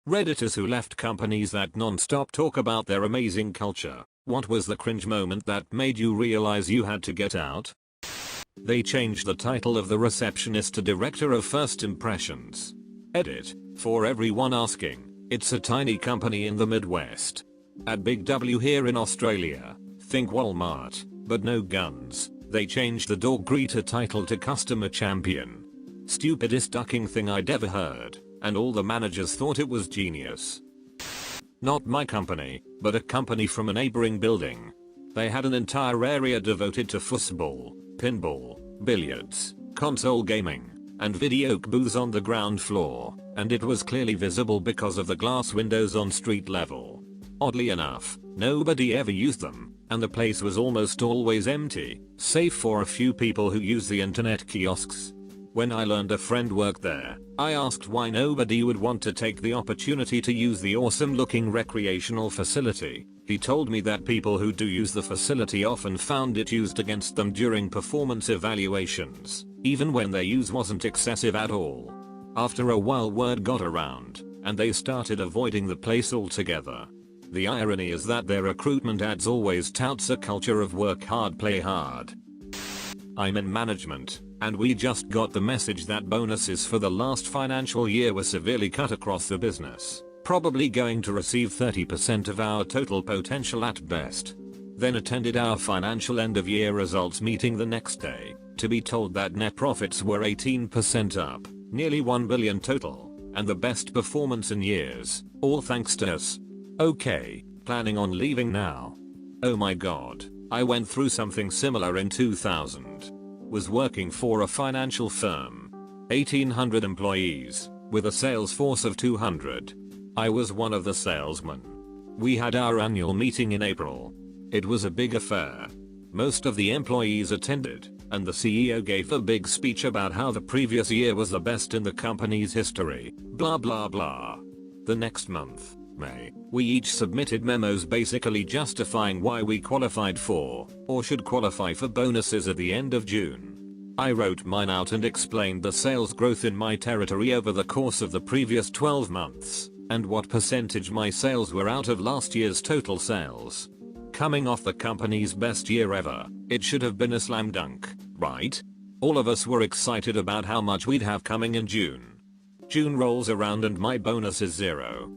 Redditors who left companies that non-stop talk about their amazing culture. What was the cringe moment that made you realize you had to get out? They changed the title of the receptionist to Director of First Impressions. Edit. For everyone asking, it's a tiny company in the Midwest. At Big W here in Australia. Think Walmart, but no guns. They changed the dog greeter title to Customer Champion. Stupidest ducking thing I'd ever heard, and all the managers thought it was genius. Not my company, but a company from a neighboring building. They had an entire area devoted to foosball, pinball, billiards, console gaming, and video booths on the ground floor, and it was clearly visible because of the glass windows on street level. Oddly enough, nobody ever used them, and the place was almost always empty, save for a few people who use the internet kiosks. When I learned a friend worked there, I asked why nobody would want to take the opportunity to use the awesome looking recreational facility. He told me that people who do use the facility often found it used against them during performance evaluations, even when their use wasn't excessive at all. After a while word got around, and they started avoiding the place altogether. The irony is that their recruitment ads always touts a culture of work hard play hard. I'm in management, and we just got the message that bonuses for the last financial year were severely cut across the business, probably going to receive 30% of our total potential at best. Then attended our financial end of year results meeting the next day, to be told that net profits were 18% up, nearly 1 billion total, and the best performance in years, all thanks to us. Okay, planning on leaving now. Oh my god, I went through something similar in 2000. Was working for a financial firm. 1800 employees, with a sales force of 200. I was one of the salesmen. We had our annual meeting in April. It was a big affair. Most of the employees attended, and the CEO gave a big speech about how the previous year was the best in the company's history, blah blah blah. The next month, May, we each submitted memos basically justifying why we qualified for, or should qualify for bonuses at the end of June. I wrote mine out and explained the sales growth in my territory over the course of the previous 12 months, and what percentage my sales were out of last year's total sales. Coming off the company's best year ever, it should have been a slam dunk, right? All of us were excited about how much we'd have coming in June. June rolls around and my bonus is zero.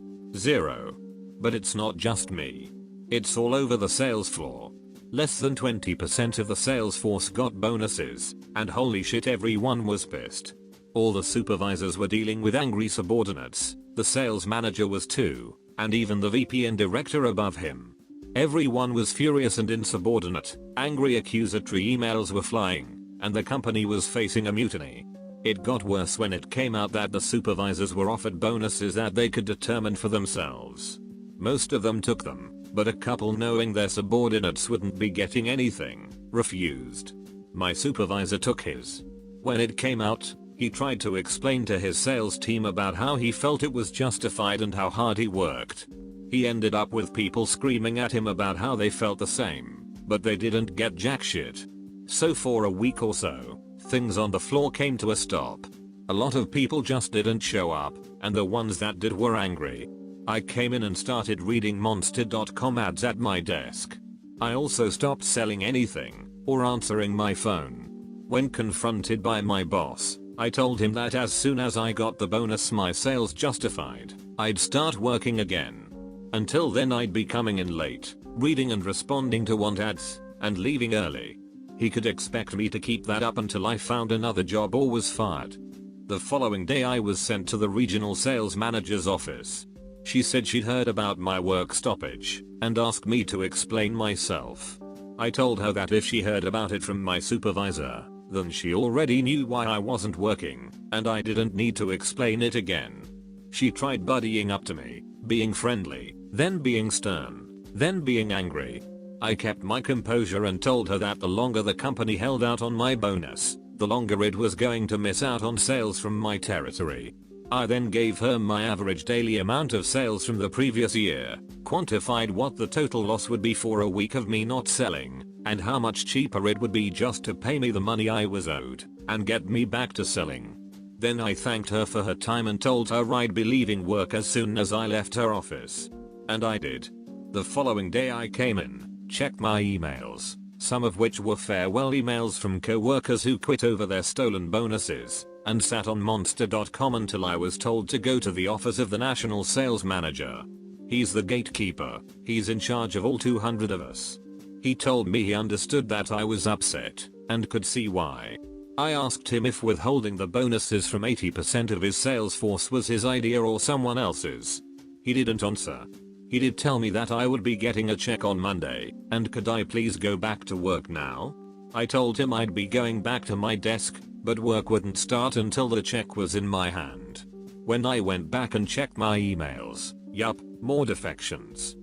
But it's not just me. It's all over the sales floor. Less than 20% of the sales force got bonuses, and holy shit everyone was pissed. All the supervisors were dealing with angry subordinates, the sales manager was too, and even the VP and director above him. Everyone was furious and insubordinate, angry accusatory emails were flying, and the company was facing a mutiny. It got worse when it came out that the supervisors were offered bonuses that they could determine for themselves. Most of them took them, but a couple, knowing their subordinates wouldn't be getting anything, refused. My supervisor took his. When it came out, he tried to explain to his sales team about how he felt it was justified and how hard he worked. He ended up with people screaming at him about how they felt the same, but they didn't get jack shit. So for a week or so, things on the floor came to a stop. A lot of people just didn't show up, and the ones that did were angry. I came in and started reading monster.com ads at my desk. I also stopped selling anything, or answering my phone. When confronted by my boss, I told him that as soon as I got the bonus my sales justified, I'd start working again. Until then I'd be coming in late, reading and responding to want ads, and leaving early. He could expect me to keep that up until I found another job or was fired. The following day I was sent to the regional sales manager's office. She said she'd heard about my work stoppage, and asked me to explain myself. I told her that if she heard about it from my supervisor, then she already knew why I wasn't working, and I didn't need to explain it again. She tried buddying up to me, being friendly, then being stern, then being angry. I kept my composure and told her that the longer the company held out on my bonus, the longer it was going to miss out on sales from my territory. I then gave her my average daily amount of sales from the previous year, quantified what the total loss would be for a week of me not selling, and how much cheaper it would be just to pay me the money I was owed, and get me back to selling. Then I thanked her for her time and told her I'd be leaving work as soon as I left her office. And I did. The following day I came in, checked my emails, some of which were farewell emails from co-workers who quit over their stolen bonuses, and sat on monster.com until I was told to go to the office of the national sales manager. He's the gatekeeper, he's in charge of all 200 of us. He told me he understood that I was upset, and could see why. I asked him if withholding the bonuses from 80% of his sales force was his idea or someone else's. He didn't answer. He did tell me that I would be getting a check on Monday, and could I please go back to work now? I told him I'd be going back to my desk, but work wouldn't start until the check was in my hand. When I went back and checked my emails, yup, more defections.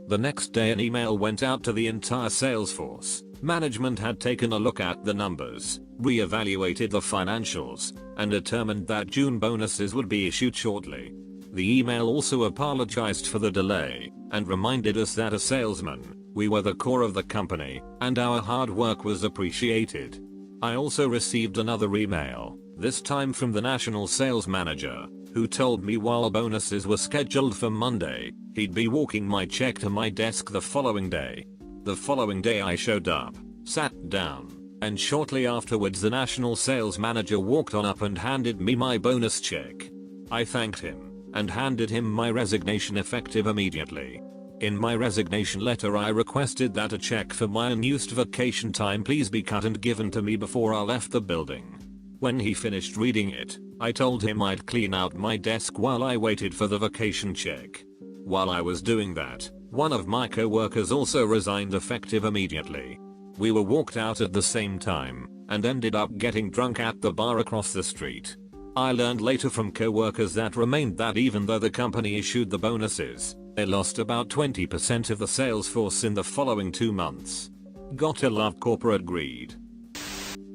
The next day an email went out to the entire sales force. Management had taken a look at the numbers, re-evaluated the financials, and determined that June bonuses would be issued shortly. The email also apologized for the delay, and reminded us that as salesmen, we were the core of the company, and our hard work was appreciated. I also received another email, this time from the national sales manager, who told me while bonuses were scheduled for Monday, he'd be walking my check to my desk the following day. The following day I showed up, sat down, and shortly afterwards the national sales manager walked on up and handed me my bonus check. I thanked him, and handed him my resignation effective immediately. In my resignation letter I requested that a check for my unused vacation time please be cut and given to me before I left the building. When he finished reading it, I told him I'd clean out my desk while I waited for the vacation check. While I was doing that, one of my co-workers also resigned effective immediately. We were walked out at the same time, and ended up getting drunk at the bar across the street. I learned later from co-workers that remained that even though the company issued the bonuses, they lost about 20% of the sales force in the following 2 months. Gotta love corporate greed.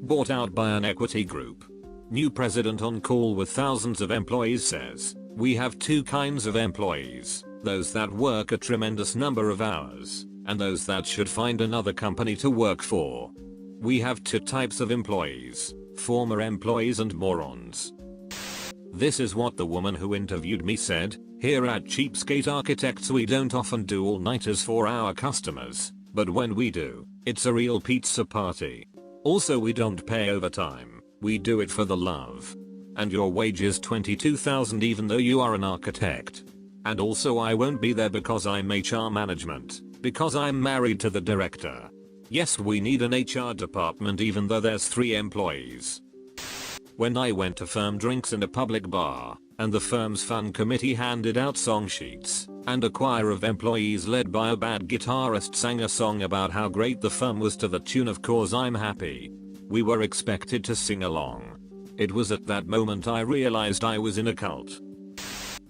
Bought out by an equity group. New president on call with thousands of employees says, "We have two kinds of employees, those that work a tremendous number of hours, and those that should find another company to work for. We have two types of employees, former employees and morons." This is what the woman who interviewed me said. "Here at Cheapskate Architects we don't often do all-nighters for our customers, but when we do, it's a real pizza party. Also we don't pay overtime, we do it for the love. And your wage is $22,000 even though you are an architect. And also I won't be there because I'm HR management, because I'm married to the director. Yes, we need an HR department even though there's 3 employees." When I went to firm drinks in a public bar, and the firm's fun committee handed out song sheets, and a choir of employees led by a bad guitarist sang a song about how great the firm was to the tune of "'Cause I'm Happy," we were expected to sing along. It was at that moment I realized I was in a cult.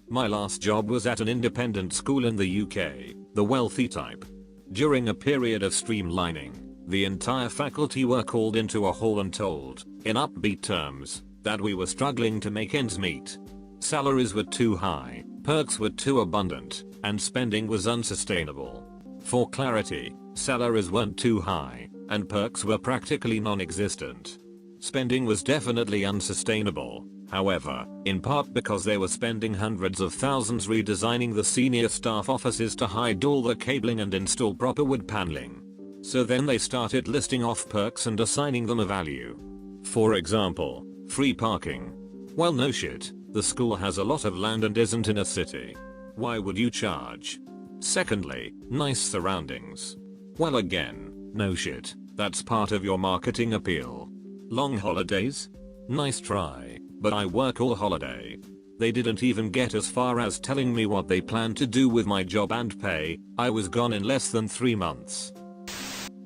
My last job was at an independent school in the UK, the wealthy type. During a period of streamlining, the entire faculty were called into a hall and told, in upbeat terms, that we were struggling to make ends meet. Salaries were too high, perks were too abundant, and spending was unsustainable. For clarity, salaries weren't too high, and perks were practically non-existent. Spending was definitely unsustainable, however, in part because they were spending hundreds of thousands redesigning the senior staff offices to hide all the cabling and install proper wood paneling. So then they started listing off perks and assigning them a value. For example, free parking. Well, no shit, the school has a lot of land and isn't in a city. Why would you charge? Secondly, nice surroundings. Well, again, no shit, that's part of your marketing appeal. Long holidays? Nice try, but I work all holiday. They didn't even get as far as telling me what they planned to do with my job and pay. I was gone in less than 3 months.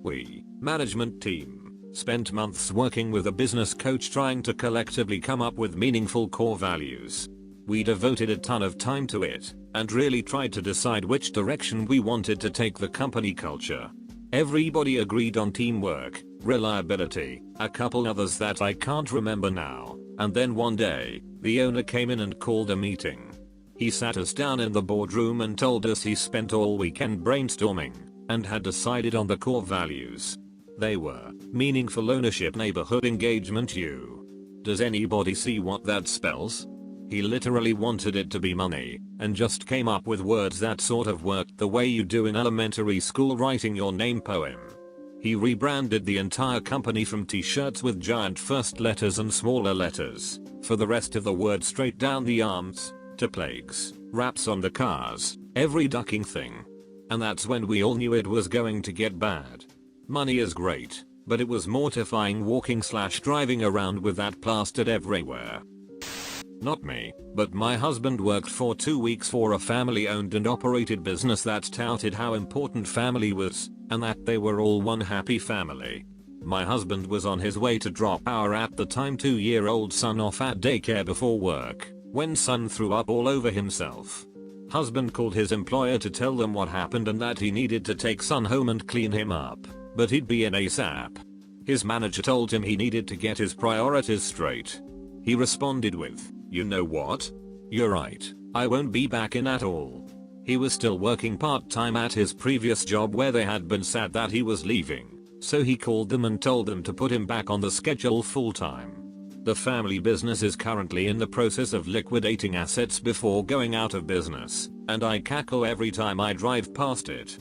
We, management team, spent months working with a business coach trying to collectively come up with meaningful core values. We devoted a ton of time to it, and really tried to decide which direction we wanted to take the company culture. Everybody agreed on teamwork, reliability, a couple others that I can't remember now, and then one day, the owner came in and called a meeting. He sat us down in the boardroom and told us he spent all weekend brainstorming, and had decided on the core values. They were meaningful ownership, neighborhood engagement, Does anybody see what that spells? He literally wanted it to be money, and just came up with words that sort of worked the way you do in elementary school writing your name poem. He rebranded the entire company from t-shirts with giant first letters and smaller letters, for the rest of the word straight down the arms, to plagues, wraps on the cars, every ducking thing. And that's when we all knew it was going to get bad. Money is great, but it was mortifying walking/driving around with that plastered everywhere. Not me, but my husband worked for 2 weeks for a family owned and operated business that touted how important family was, and that they were all one happy family. My husband was on his way to drop our at the time 2-year-old son off at daycare before work, when son threw up all over himself. Husband called his employer to tell them what happened and that he needed to take son home and clean him up, but he'd be in ASAP. His manager told him he needed to get his priorities straight. He responded with, "You know what? You're right, I won't be back in at all." He was still working part-time at his previous job where they had been sad that he was leaving, so he called them and told them to put him back on the schedule full-time. The family business is currently in the process of liquidating assets before going out of business, and I cackle every time I drive past it.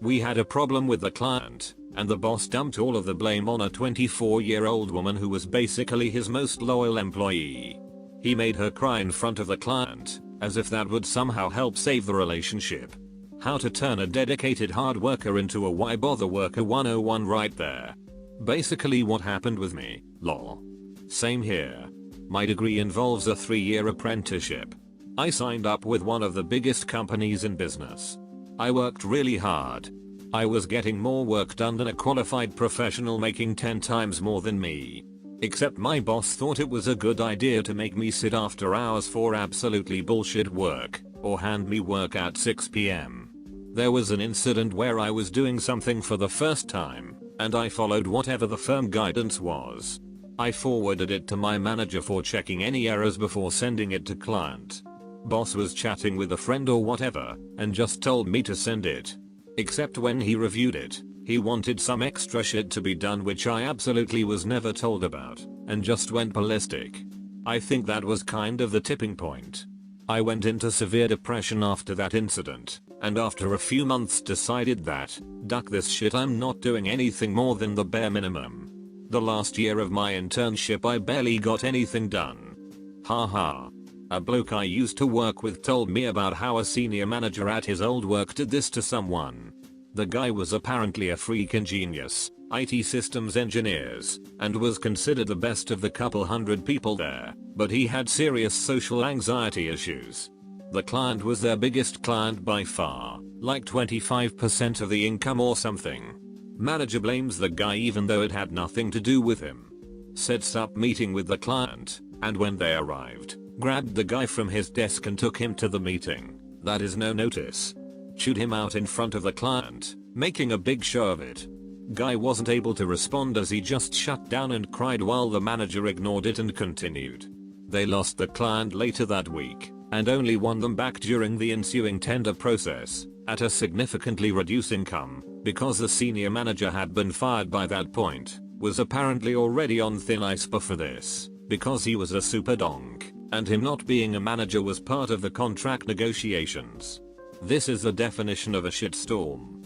We had a problem with the client, and the boss dumped all of the blame on a 24-year-old woman who was basically his most loyal employee. He made her cry in front of the client, as if that would somehow help save the relationship. How to turn a dedicated hard worker into a why bother worker 101 right there. Basically what happened with me, lol. Same here. My degree involves a 3-year apprenticeship. I signed up with one of the biggest companies in business. I worked really hard. I was getting more work done than a qualified professional making 10 times more than me. Except my boss thought it was a good idea to make me sit after hours for absolutely bullshit work, or hand me work at 6 PM. There was an incident where I was doing something for the first time, and I followed whatever the firm guidance was. I forwarded it to my manager for checking any errors before sending it to client. Boss was chatting with a friend or whatever, and just told me to send it. Except when he reviewed it, he wanted some extra shit to be done which I absolutely was never told about, and just went ballistic. I think that was kind of the tipping point. I went into severe depression after that incident, and after a few months decided that, duck this shit, I'm not doing anything more than the bare minimum. The last year of my internship I barely got anything done. Haha. A bloke I used to work with told me about how a senior manager at his old work did this to someone. The guy was apparently a freaking genius, IT systems engineers, and was considered the best of the couple hundred people there, but he had serious social anxiety issues. The client was their biggest client by far, like 25% of the income or something. Manager blames the guy even though it had nothing to do with him. Sets up meeting with the client, and when they arrived, grabbed the guy from his desk and took him to the meeting. That is no notice. Chewed him out in front of the client, making a big show of it. Guy wasn't able to respond as he just shut down and cried while the manager ignored it and continued. They lost the client later that week, and only won them back during the ensuing tender process, at a significantly reduced income, because the senior manager had been fired by that point, was apparently already on thin ice before this, because he was a super donk, and him not being a manager was part of the contract negotiations. This is the definition of a shitstorm.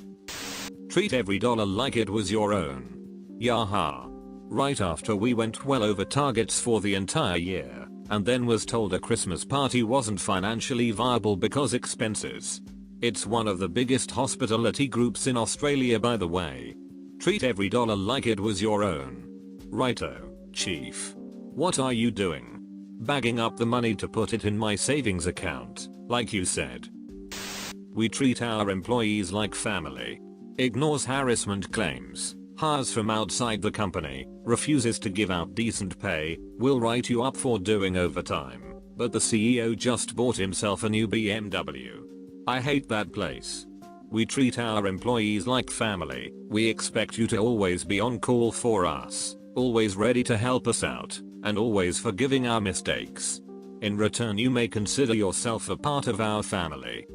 Treat every dollar like it was your own. Yaha. Right after we went well over targets for the entire year, and then was told a Christmas party wasn't financially viable because expenses. It's one of the biggest hospitality groups in Australia, by the way. Treat every dollar like it was your own. Righto, chief. What are you doing? Bagging up the money to put it in my savings account, like you said. We treat our employees like family. Ignores harassment claims, hires from outside the company, refuses to give out decent pay, will write you up for doing overtime, but the CEO just bought himself a new BMW. I hate that place. We treat our employees like family. We expect you to always be on call for us, always ready to help us out, and always forgiving our mistakes. In return, you may consider yourself a part of our family.